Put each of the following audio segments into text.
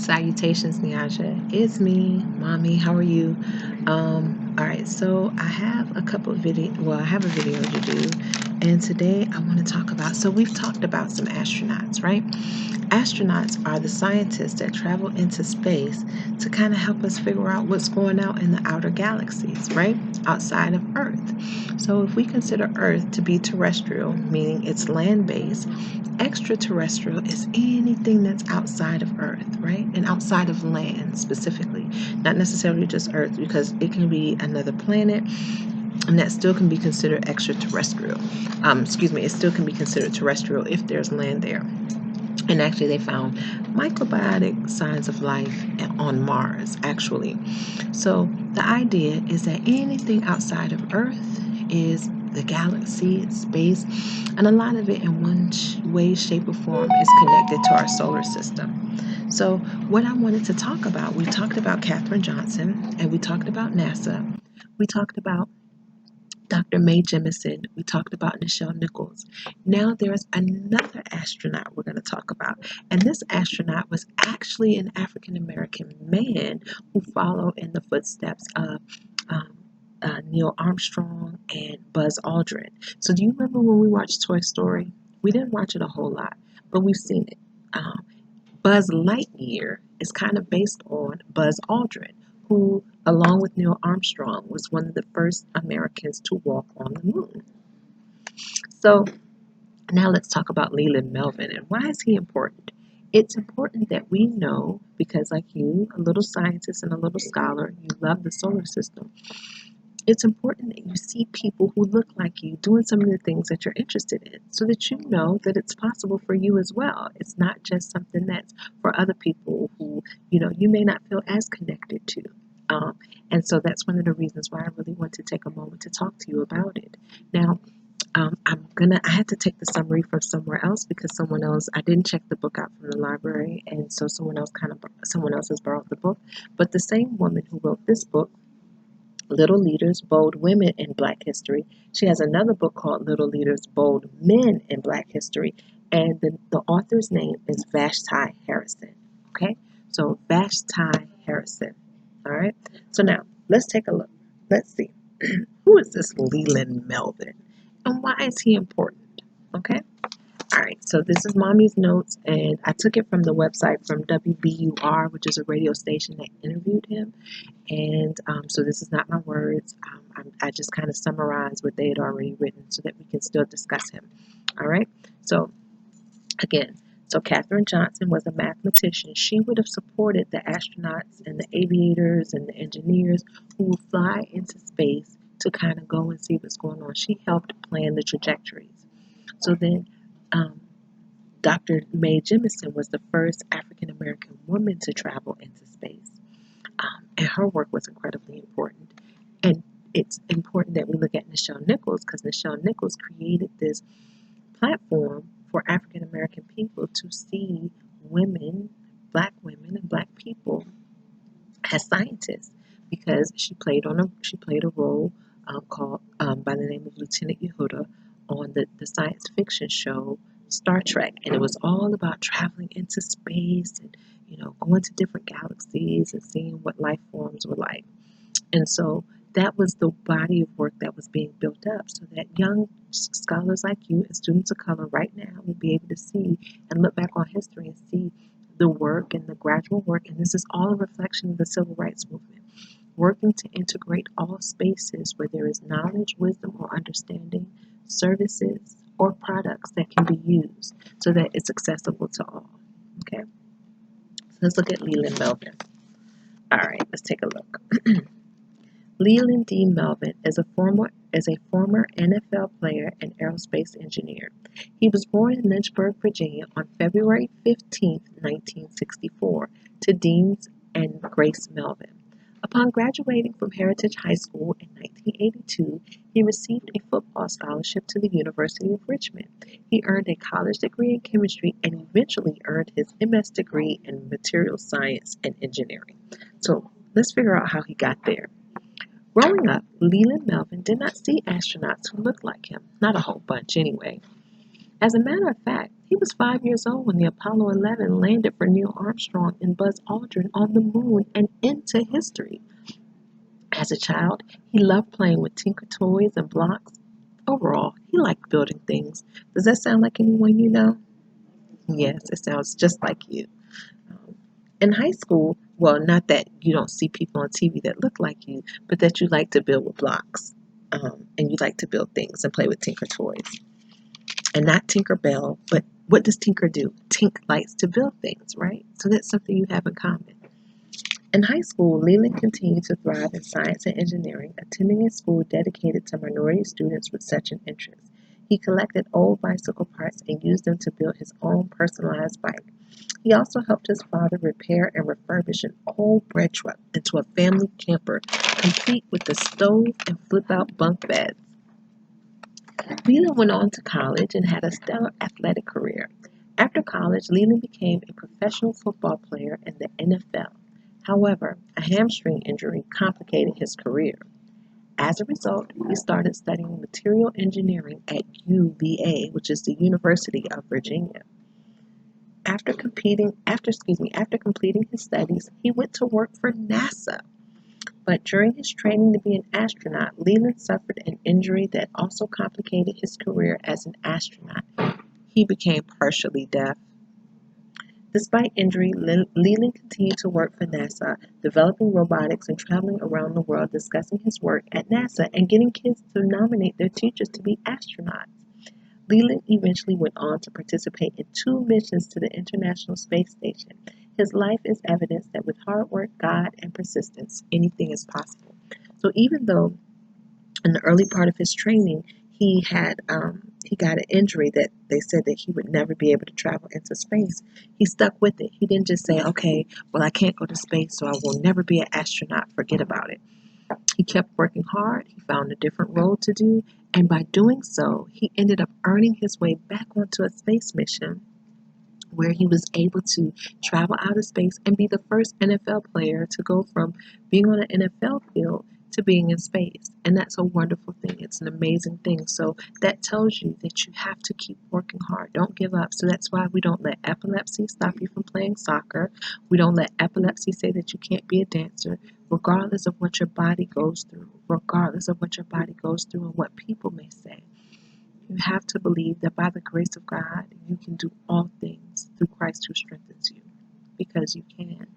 Salutations, Nyasha. It's me, Mommy. How are you? All right, so I have a couple of I have a video to do, and today I want to talk about. So we've talked about some astronauts, right? Astronauts are the scientists that travel into space to kind of help us figure out what's going on in the outer galaxies, right? Outside of Earth. So if we consider Earth to be terrestrial, meaning it's land-based, extraterrestrial is anything that's outside of Earth, right? And outside of land specifically, not necessarily just Earth, because it can be another planet, and that still can be considered extraterrestrial. It still can be considered terrestrial if there's land there. And actually, they found microbiotic signs of life on Mars, actually. So the idea is that anything outside of Earth is the galaxy, space, and a lot of it in one way, shape, or form is connected to our solar system. So what I wanted to talk about, we talked about Katherine Johnson, and we talked about NASA. We talked about Dr. Mae Jemison. We talked about Nichelle Nichols. Now there's another astronaut we're going to talk about. And this astronaut was actually an African American man who followed in the footsteps of um, Neil Armstrong and Buzz Aldrin. So do you remember when we watched Toy Story? We didn't watch it a whole lot, but we've seen it. Buzz Lightyear is kind of based on Buzz Aldrin, who, along with Neil Armstrong, was one of the first Americans to walk on the moon. So now let's talk about Leland Melvin and why is he important? It's important that we know, because like you, a little scientist and a little scholar, you love the solar system. It's important that you see people who look like you doing some of the things that you're interested in so that you know that it's possible for you as well. It's not just something that's for other people who, you may not feel as connected to. And so that's one of the reasons why I really want to take a moment to talk to you about it. Now, I had to take the summary from somewhere else because I didn't check the book out from the library, and so someone else has borrowed the book. But the same woman who wrote this book, Little Leaders, Bold Women in Black History. She has another book called Little Leaders, Bold Men in Black History, and the author's name is Vashti Harrison. Okay, so Vashti Harrison. All right, so now let's take a look. Let's see. Who is this Leland Melvin, and why is he important? Okay. All right, so this is Mommy's notes, and I took it from the website from WBUR, which is a radio station that interviewed him. And so this is not my words. I just kind of summarized what they had already written so that we can still discuss him. All right. So again, Katherine Johnson was a mathematician. She would have supported the astronauts and the aviators and the engineers who would fly into space to kind of go and see what's going on. She helped plan the trajectories. So then Dr. Mae Jemison was the first African American woman to travel into space. And her work was incredibly important. And it's important that we look at Nichelle Nichols because Nichelle Nichols created this platform for African American people to see women, women, and black people as scientists because she played a role called by the name of Lieutenant Yehuda on the science fiction show Star Trek, and it was all about traveling into space and going to different galaxies and seeing what life forms were like. And so that was the body of work that was being built up so that young scholars like you and students of color right now will be able to see and look back on history and see the work and the gradual work. And this is all a reflection of the civil rights movement, working to integrate all spaces where there is knowledge, wisdom, or understanding, services, or products that can be used so that it's accessible to all. Okay? So let's look at Leland Melvin. All right, let's take a look. Leland D. Melvin is a former NFL player and aerospace engineer. He was born in Lynchburg, Virginia on February 15, 1964, to Deans and Grace Melvin. Upon graduating from Heritage High School in 1982, he received a football scholarship to the University of Richmond. He earned a college degree in chemistry and eventually earned his MS degree in material science and engineering. So let's figure out how he got there. Growing up, Leland Melvin did not see astronauts who looked like him, not a whole bunch anyway. As a matter of fact, he was 5 years old when the Apollo 11 landed for Neil Armstrong and Buzz Aldrin on the moon and into history. As a child, he loved playing with Tinker toys and blocks. Overall, he liked building things. Does that sound like anyone you know? Yes, it sounds just like you. Um, in high school, well, not that you don't see people on TV that look like you, but that you like to build with blocks. And you like to build things and play with Tinker toys. And not Tinker Bell, but what does Tinker do? Tink likes to build things, right? So that's something you have in common. In high school, Leland continued to thrive in science and engineering, attending a school dedicated to minority students with such an interest. He collected old bicycle parts and used them to build his own personalized bike. He also helped his father repair and refurbish an old bread truck into a family camper, complete with the stove and flip-out bunk beds. Leland went on to college and had a stellar athletic career. After college, Leland became a professional football player in the NFL. However, a hamstring injury complicated his career. As a result, he started studying material engineering at UVA, which is the University of Virginia. After completing his studies, he went to work for NASA. But during his training to be an astronaut, Leland suffered an injury that also complicated his career as an astronaut. He became partially deaf. Despite injury, Leland continued to work for NASA, developing robotics and traveling around the world discussing his work at NASA and getting kids to nominate their teachers to be astronauts. Leland eventually went on to participate in 2 missions to the International Space Station. His life is evidence that with hard work, God, and persistence, anything is possible. So even though in the early part of his training he got an injury that they said that he would never be able to travel into space, he stuck with it. He didn't just say, okay, well, I can't go to space, so I will never be an astronaut. Forget about it. He kept working hard, he found a different role to do, and by doing so, he ended up earning his way back onto a space mission where he was able to travel out of space and be the first NFL player to go from being on an NFL field to being in space. And that's a wonderful thing. It's an amazing thing. So that tells you that you have to keep working hard. Don't give up. So that's why we don't let epilepsy stop you from playing soccer. We don't let epilepsy say that you can't be a dancer, regardless of what your body goes through, regardless of what your body goes through and what people may say. You have to believe that by the grace of God, you can do all things through Christ who strengthens you, because you can.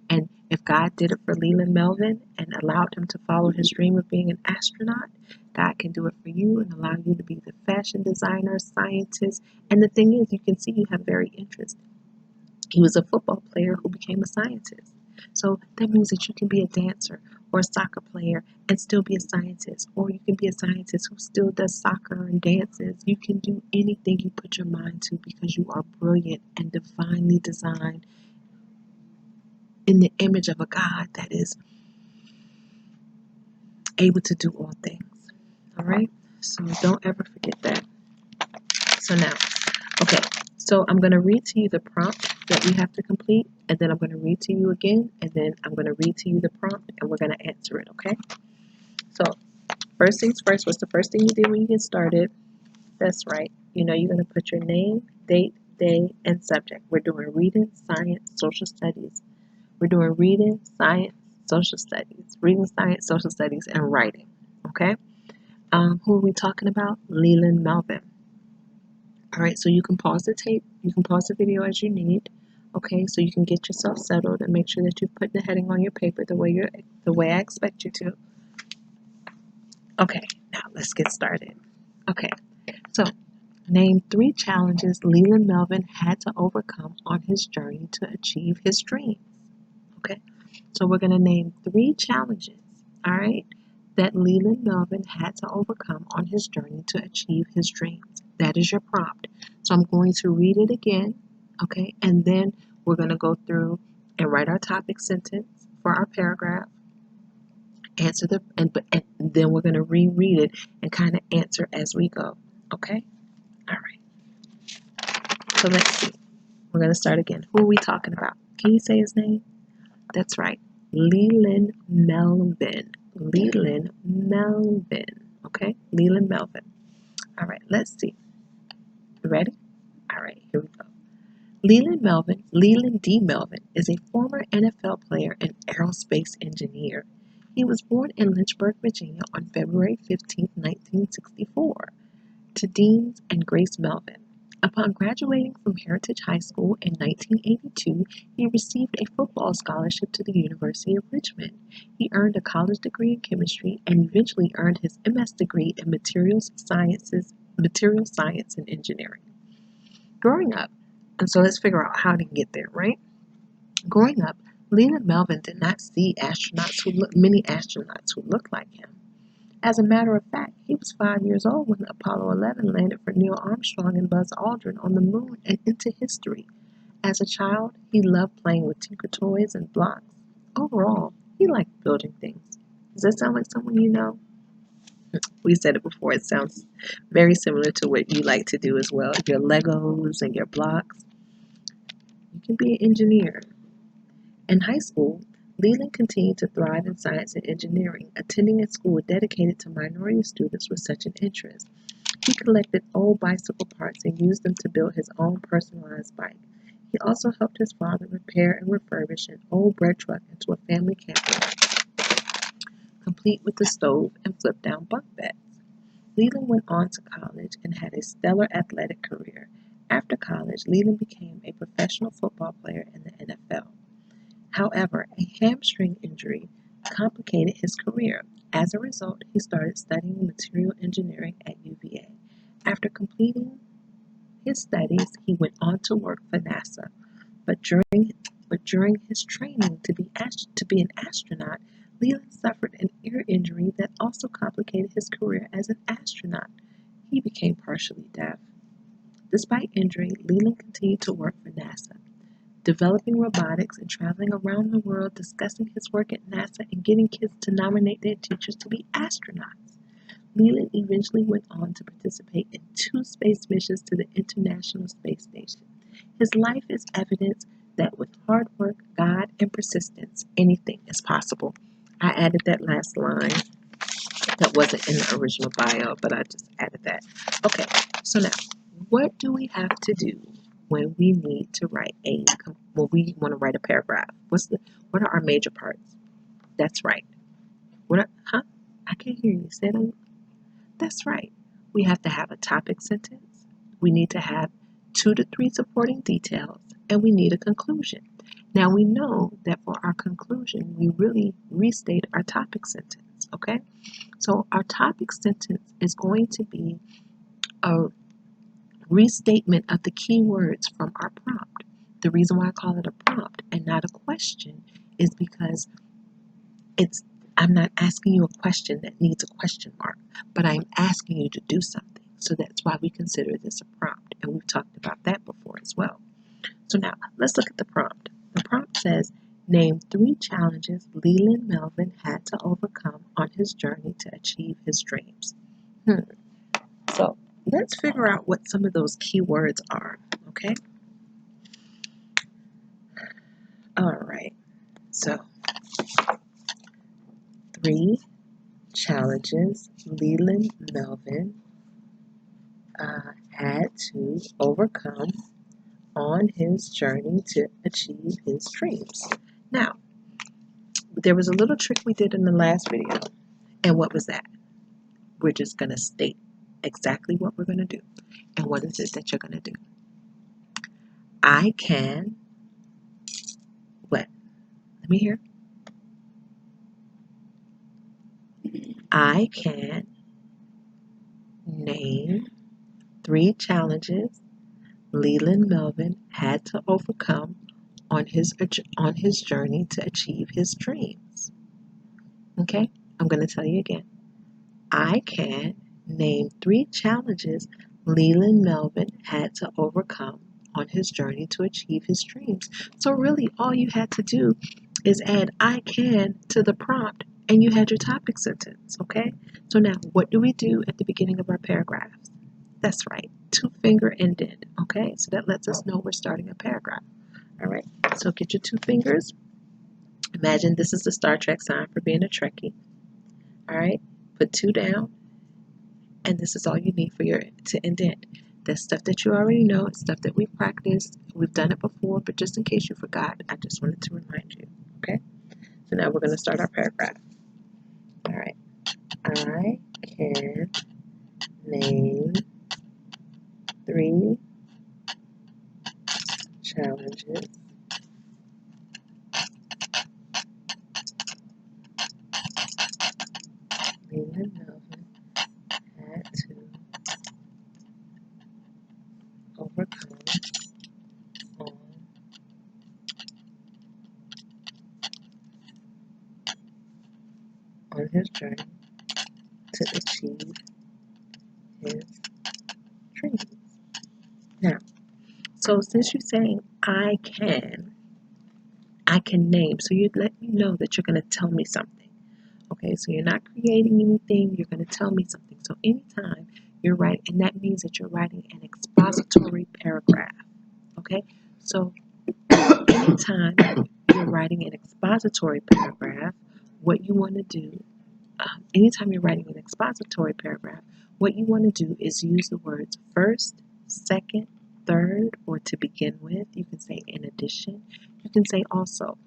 And if God did it for Leland Melvin and allowed him to follow his dream of being an astronaut, God can do it for you and allow you to be the fashion designer, scientist. And the thing is, you can see you have very interest. He was a football player who became a scientist. So that means that you can be a dancer or a soccer player and still be a scientist, or you can be a scientist who still does soccer and dances. You can do anything you put your mind to because you are brilliant and divinely designed in the image of a God that is able to do all things. All right? So don't ever forget that. So now, okay, so I'm going to read to you the prompt that we have to complete, and then I'm going to read to you again, and then I'm going to read to you the prompt, and we're going to answer it, okay? So, first things first, what's the first thing you did when you get started? That's right. You know, you're going to put your name, date, day, and subject. We're doing reading, science, social studies. We're doing reading, science, social studies. Reading, science, social studies, and writing, okay? Who are we talking about? Leland Melvin. All right, so you can pause the tape, you can pause the video as you need, okay, so you can get yourself settled and make sure that you put the heading on your paper the way I expect you to. Okay, now let's get started. Okay, so name 3 challenges Leland Melvin had to overcome on his journey to achieve his dreams. Okay, so we're going to name 3 challenges, all right, that Leland Melvin had to overcome on his journey to achieve his dreams. That is your prompt. So I'm going to read it again, okay, and then we're going to go through and write our topic sentence for our paragraph, answer and then we're going to reread it and kind of answer as we go, okay? All right, so let's see. We're going to start again. Who are we talking about? Can you say his name? That's right. Leland Melvin. Leland Melvin. Okay? Leland Melvin. All right, let's see. You ready? All right, here we go. Leland D. Melvin is a former NFL player and aerospace engineer. He was born in Lynchburg, Virginia on February 15, 1964, to Deans and Grace Melvin. Upon graduating from Heritage High School in 1982, he received a football scholarship to the University of Richmond. He earned a college degree in chemistry and eventually earned his MS degree in material science and engineering. Growing up, and so let's figure out how to get there, right? Growing up, Leland Melvin did not see many astronauts who looked like him. As a matter of fact, he was 5 years old when Apollo 11 landed for Neil Armstrong and Buzz Aldrin on the moon and into history. As a child, he loved playing with Tinker toys and blocks. Overall, he liked building things. Does that sound like someone you know? We said it before, it sounds very similar to what you like to do as well. Your Legos and your blocks. You can be an engineer. In high school, Leland continued to thrive in science and engineering, attending a school dedicated to minority students with such an interest. He collected old bicycle parts and used them to build his own personalized bike. He also helped his father repair and refurbish an old bread truck into a family camper, complete with a stove and flip-down bunk beds. Leland went on to college and had a stellar athletic career. After college, Leland became a professional football player in the NFL. However, a hamstring injury complicated his career. As a result, he started studying material engineering at UVA. After completing his studies, he went on to work for NASA. But during his training to be an astronaut, Leland suffered an ear injury that also complicated his career as an astronaut. He became partially deaf. Despite injury, Leland continued to work for NASA, developing robotics and traveling around the world discussing his work at NASA and getting kids to nominate their teachers to be astronauts. Leland eventually went on to participate in 2 space missions to the International Space Station. His life is evidence that with hard work, God, and persistence, anything is possible. I added that last line. That wasn't in the original bio, but I just added that. Okay, so now, what do we have to do when we need to when we want to write a paragraph? What are our major parts? That's right. I can't hear you. Say that. That's right. We have to have a topic sentence. We need to have 2 to 3 supporting details, and we need a conclusion. Now we know that for our conclusion, we really restate our topic sentence, okay? So our topic sentence is going to be a restatement of the key words from our prompt. The reason why I call it a prompt and not a question is because I'm not asking you a question that needs a question mark, but I'm asking you to do something. So that's why we consider this a prompt, and we've talked about that before as well. So now let's look at the prompt. The prompt says, name 3 challenges Leland Melvin had to overcome on his journey to achieve his dreams. So let's figure out what some of those key words are, okay? All right, so 3 challenges Leland Melvin had to overcome on his journey to achieve his dreams. Now, there was a little trick we did in the last video, and what was that? We're just going to state exactly what we're going to do. And what is it that you're going to do? I can, what? Let me hear. I can name 3 challenges Leland Melvin had to overcome on his journey to achieve his dreams. Okay, I'm going to tell you again. I can name 3 challenges Leland Melvin had to overcome on his journey to achieve his dreams. So really, all you had to do is add I can to the prompt, and you had your topic sentence, okay? So now, what do we do at the beginning of our paragraphs? That's right, 2-finger indent, okay? So that lets us know we're starting a paragraph, all right? So get your 2 fingers. Imagine this is the Star Trek sign for being a Trekkie, all right? Put 2 down, and this is all you need to indent. That's stuff that you already know. It's stuff that we practiced. We've done it before, but just in case you forgot, I just wanted to remind you. Okay? So now we're going to start our paragraph. All right. I can name 3 challenges Leland Melvin had to overcome on his journey to achieve his dreams. Now, so since you're saying I can name, so you let me know that you're going to tell me something. Okay, so you're not creating anything, you're going to tell me something. So anytime you're writing, and that means that you're writing an expository paragraph. Okay, so anytime you're writing an expository paragraph, what you want to do, anytime you're writing an expository paragraph, what you want to do is use the words first, second, third, or to begin with. You can say in addition. You can say also.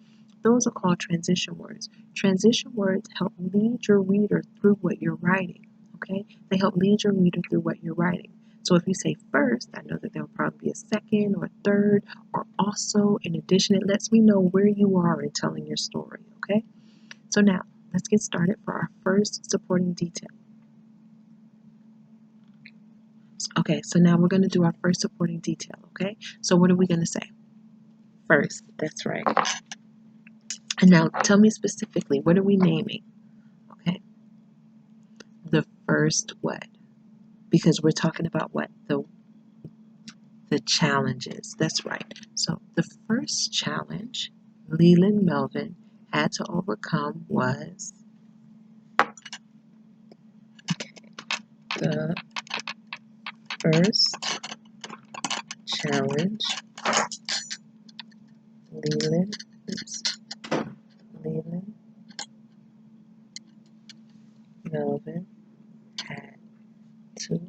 Those are called transition words. Transition words help lead your reader through what you're writing. Okay? They help lead your reader through what you're writing. So if you say first, I know that there will probably be a second or a third or also in addition. It lets me know where you are in telling your story. Okay? So now, let's get started for our first supporting detail. Okay, so now we're going to do our first supporting detail. Okay? So what are we going to say? First, that's right. And now tell me specifically, what are we naming? Okay. The first what? Because we're talking about what? The challenges. That's right. So the first challenge Leland Melvin had to overcome was the first challenge Leland Melvin had to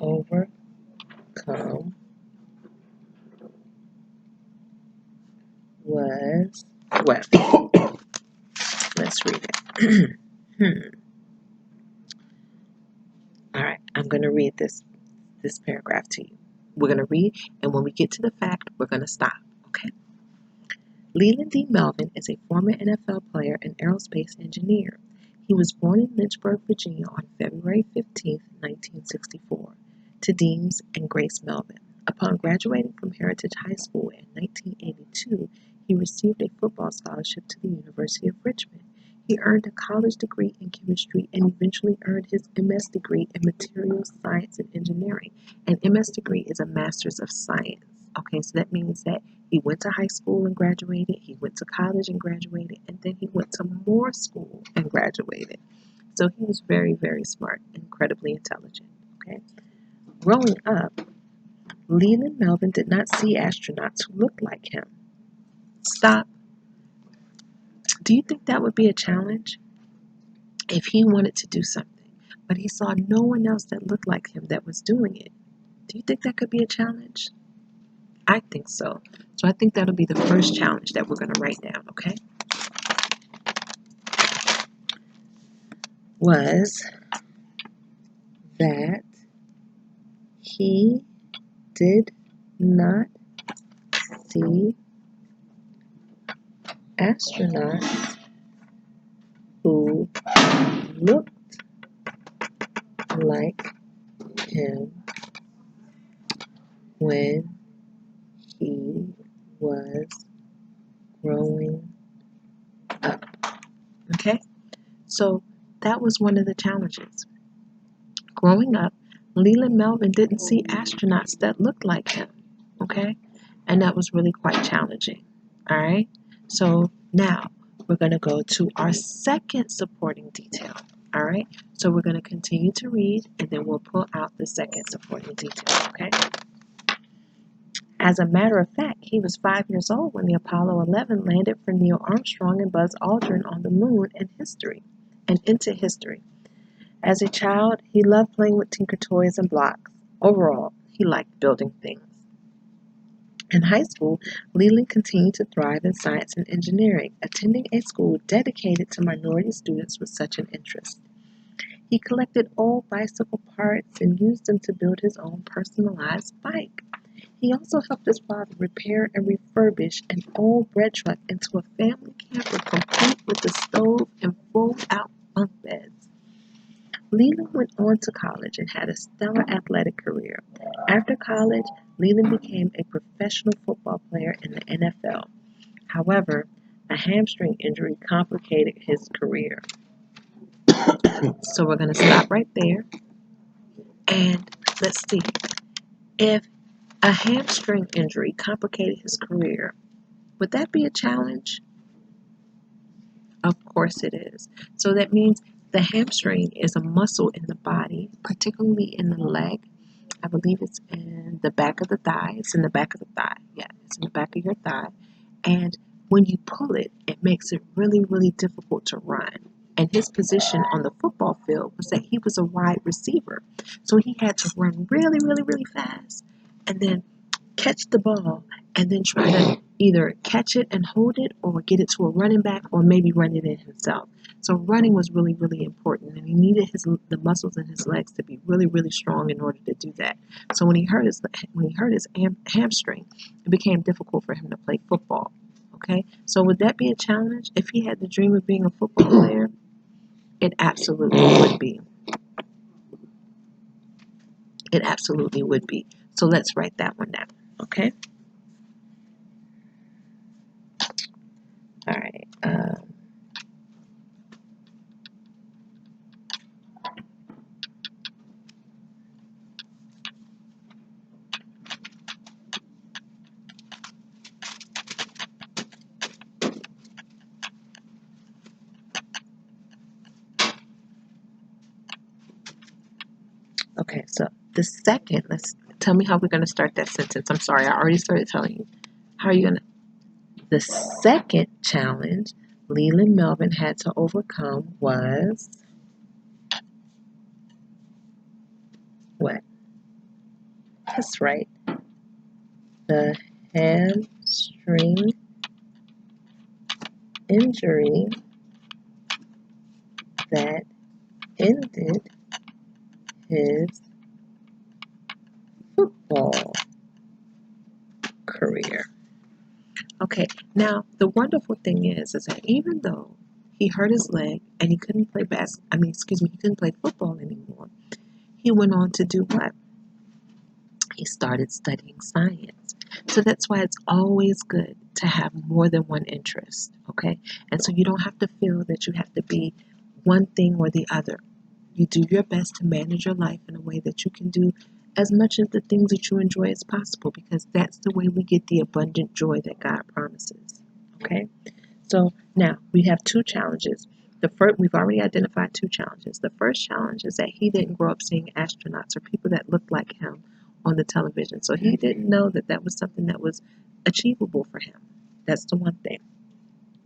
overcome was, well, let's read it. All right, I'm going to read this paragraph to you. We're going to read, and when we get to the fact, we're going to stop, okay? Leland D. Melvin is a former NFL player and aerospace engineer. He was born in Lynchburg, Virginia on February 15, 1964, to Deems and Grace Melvin. Upon graduating from Heritage High School in 1982, he received a football scholarship to the University of Richmond. He earned a college degree in chemistry and eventually earned his MS degree in materials science and engineering. An MS degree is a master's of science. Okay, so that means that he went to high school and graduated, he went to college and graduated, and then he went to more school and graduated. So he was very, very smart, incredibly intelligent. Okay. Growing up, Leland Melvin did not see astronauts who looked like him. Stop. Do you think that would be a challenge? If he wanted to do something, but he saw no one else that looked like him that was doing it. Do you think that could be a challenge? I think so. So I think that'll be the first challenge that we're going to write down, okay? Was that he did not see astronauts who looked like him when he was growing up. Okay? So that was one of the challenges. Growing up, Leland Melvin didn't see astronauts that looked like him. Okay? And that was really quite challenging. All right? So now we're going to go to our second supporting detail. All right? So we're going to continue to read and then we'll pull out the second supporting detail. Okay? As a matter of fact, he was 5 years old when the Apollo 11 landed for Neil Armstrong and Buzz Aldrin on the moon and into history. As a child, he loved playing with Tinker toys and blocks. Overall, he liked building things. In high school, Leland continued to thrive in science and engineering, attending a school dedicated to minority students with such an interest. He collected old bicycle parts and used them to build his own personalized bike. He also helped his father repair and refurbish an old bread truck into a family camper complete with a stove and fold-out bunk beds. Leland went on to college and had a stellar athletic career. After college, Leland became a professional football player in the NFL. However, a hamstring injury complicated his career. So we're going to stop right there and let's see. If a hamstring injury complicated his career, would that be a challenge? Of course it is. So that means the hamstring is a muscle in the body, particularly in the leg. I believe it's in the back of the thigh. It's in the back of the thigh. Yeah, it's in the back of your thigh. And when you pull it, it makes it really, really difficult to run. And his position on the football field was that he was a wide receiver. So he had to run really, really, really fast and then catch the ball and then try to either catch it and hold it or get it to a running back or maybe run it in himself. So running was really, really important, and he needed the muscles in his legs to be really, really strong in order to do that. So when he hurt his hamstring, it became difficult for him to play football. Okay, so would that be a challenge if he had the dream of being a football player? It absolutely would be. It absolutely would be. So let's write that one down. Okay. All right. Okay, so the second, let's tell me how we're going to start that sentence. I'm sorry, I already started telling you. How are you going to? The second challenge Leland Melvin had to overcome was what? That's right, the hamstring injury that ended his football career. Okay, now the wonderful thing is that even though he hurt his leg and he couldn't play he couldn't play football anymore, he went on to do what? He started studying science. So that's why it's always good to have more than one interest, okay? And so you don't have to feel that you have to be one thing or the other. You do your best to manage your life in a way that you can do as much of the things that you enjoy as possible, because that's the way we get the abundant joy that God promises, okay? So now we have two challenges. We've already identified two challenges. The first challenge is that he didn't grow up seeing astronauts or people that looked like him on the television. So he didn't know that that was something that was achievable for him. That's the one thing.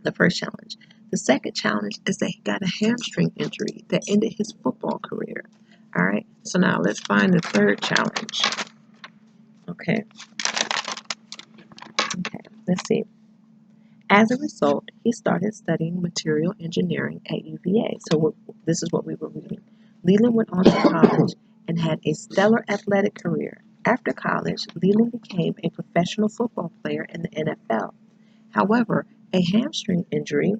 The first challenge. The second challenge is that he got a hamstring injury that ended his football career. All right. So now let's find the third challenge. Okay. Okay. Let's see. As a result, he started studying material engineering at UVA. So this is what we were reading. Leland went on to college and had a stellar athletic career. After college, Leland became a professional football player in the NFL. However, a hamstring injury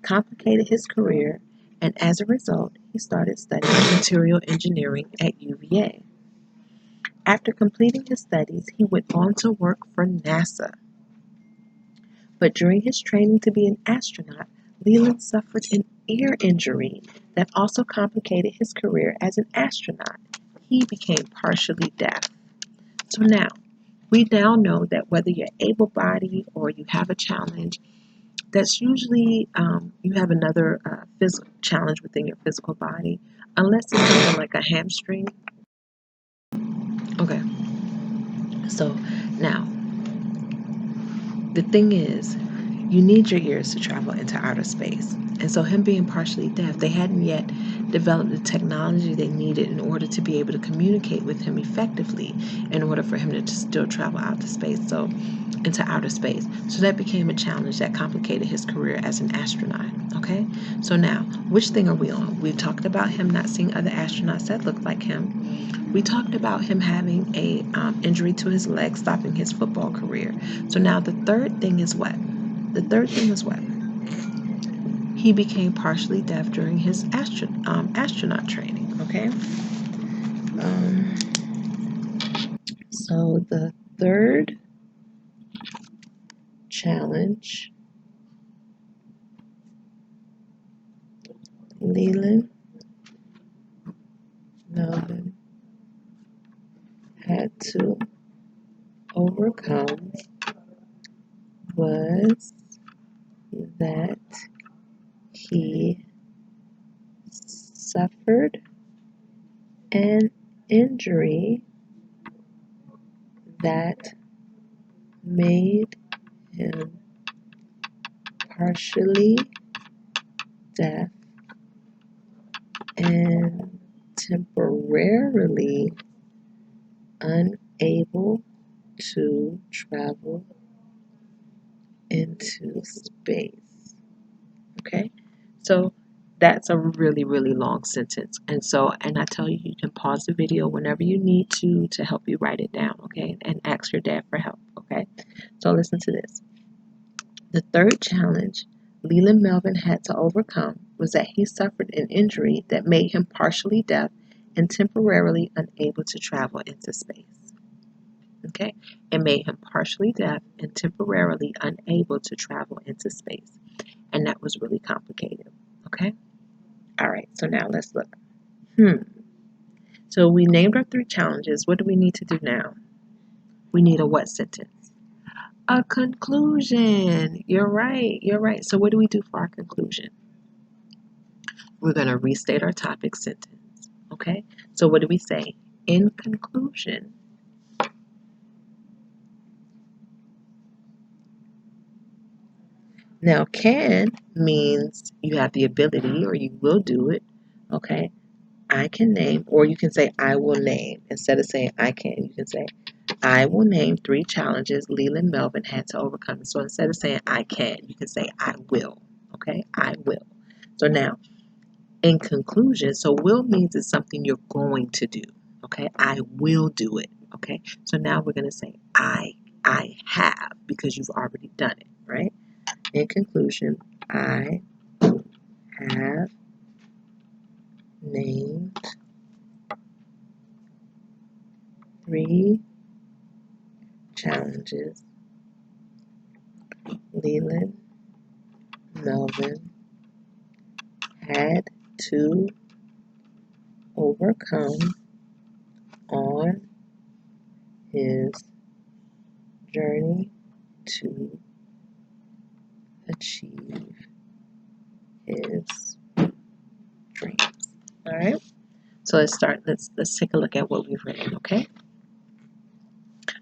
complicated his career, and as a result, he started studying material engineering at UVA. After completing his studies, he went on to work for NASA. But during his training to be an astronaut, Leland suffered an ear injury that also complicated his career as an astronaut. He became partially deaf. So now, we now know that whether you're able-bodied or you have a challenge, that's usually you have another physical challenge within your physical body, unless it's something like a hamstring. Okay, so now the thing is, you need your ears to travel into outer space. And so, him being partially deaf, they hadn't yet developed the technology they needed in order to be able to communicate with him effectively in order for him to still travel out to space. So, into outer space. So that became a challenge that complicated his career as an astronaut. Okay, so now which thing are we on? We've talked about him not seeing other astronauts that look like him. We talked about him having a injury to his leg, stopping his football career. So now the third thing is what? The third thing is what? He became partially deaf during his astronaut training. Okay. So the third challenge, Leland, Melvin had to overcome was that he suffered an injury that made him partially deaf and temporarily unable to travel into space. Okay, so that's a really, really long sentence. And I tell you, you can pause the video whenever you need to help you write it down, okay? And ask your dad for help, okay? So listen to this. The third challenge Leland Melvin had to overcome was that he suffered an injury that made him partially deaf and temporarily unable to travel into space. Okay? It made him partially deaf and temporarily unable to travel into space. And that was really complicated. Okay? All right, so now let's look. So we named our 3 challenges. What do we need to do now? We need a what sentence? A conclusion. You're right. You're right. So what do we do for our conclusion? We're going to restate our topic sentence. Okay? So what do we say? In conclusion. Now, can means you have the ability or you will do it. Okay? I can name, or you can say I will name. Instead of saying I can, you can say I will name 3 challenges Leland Melvin had to overcome. So instead of saying I can, you can say I will. Okay? I will. So now, in conclusion, so will means it's something you're going to do. Okay? I will do it. Okay? So now we're going to say I have, because you've already done it, right? In conclusion, I have named 3 challenges Leland Melvin had to overcome on his journey to achieve his dreams. All right. So let's start. Let's take a look at what we've written. Okay.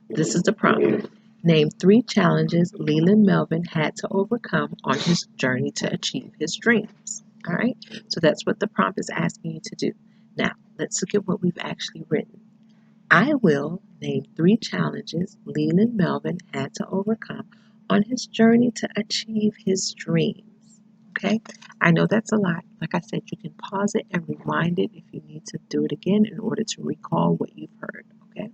This is the prompt. Name 3 challenges Leland Melvin had to overcome on his journey to achieve his dreams. All right. So that's what the prompt is asking you to do. Now let's look at what we've actually written. I will name 3 challenges Leland Melvin had to overcome on his journey to achieve his dreams. Okay? I know that's a lot. Like I said, you can pause it and rewind it if you need to do it again in order to recall what you've heard. Okay?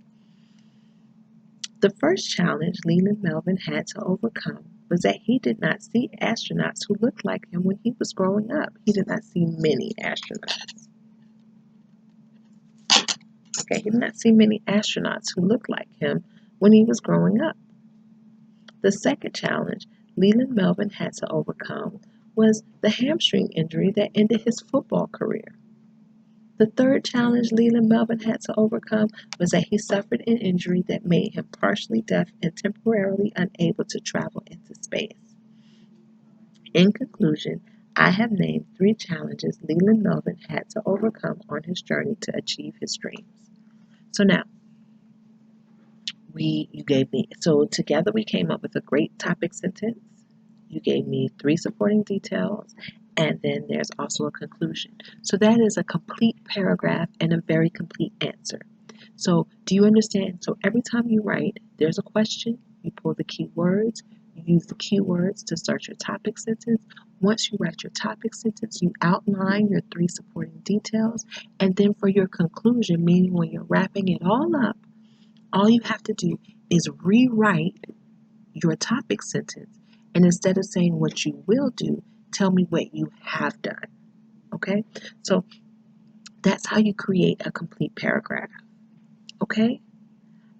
The first challenge Leland Melvin had to overcome was that he did not see astronauts who looked like him when he was growing up. He did not see many astronauts. Okay, he did not see many astronauts who looked like him when he was growing up. The second challenge Leland Melvin had to overcome was the hamstring injury that ended his football career. The third challenge Leland Melvin had to overcome was that he suffered an injury that made him partially deaf and temporarily unable to travel into space. In conclusion, I have named 3 challenges Leland Melvin had to overcome on his journey to achieve his dreams. So now, you gave me, so together we came up with a great topic sentence You gave me 3 supporting details, and then there's also a conclusion. So that is a complete paragraph and a very complete answer. So do you understand? So every time you write, there's a question, you pull the keywords, you use the keywords to start your topic sentence. Once you write your topic sentence, you outline your 3 supporting details, and then for your conclusion, meaning when you're wrapping it all up, all you have to do is rewrite your topic sentence. And instead of saying what you will do, tell me what you have done. Okay? So that's how you create a complete paragraph. Okay?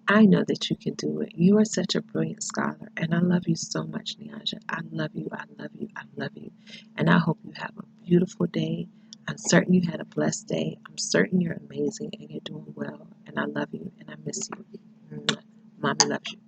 I know that you can do it. You are such a brilliant scholar, and I love you so much, Nyanja. I love you, I love you, I love you. And I hope you have a beautiful day. I'm certain you had a blessed day. I'm certain you're amazing and you're doing well. And I love you and I miss you. Mommy loves you.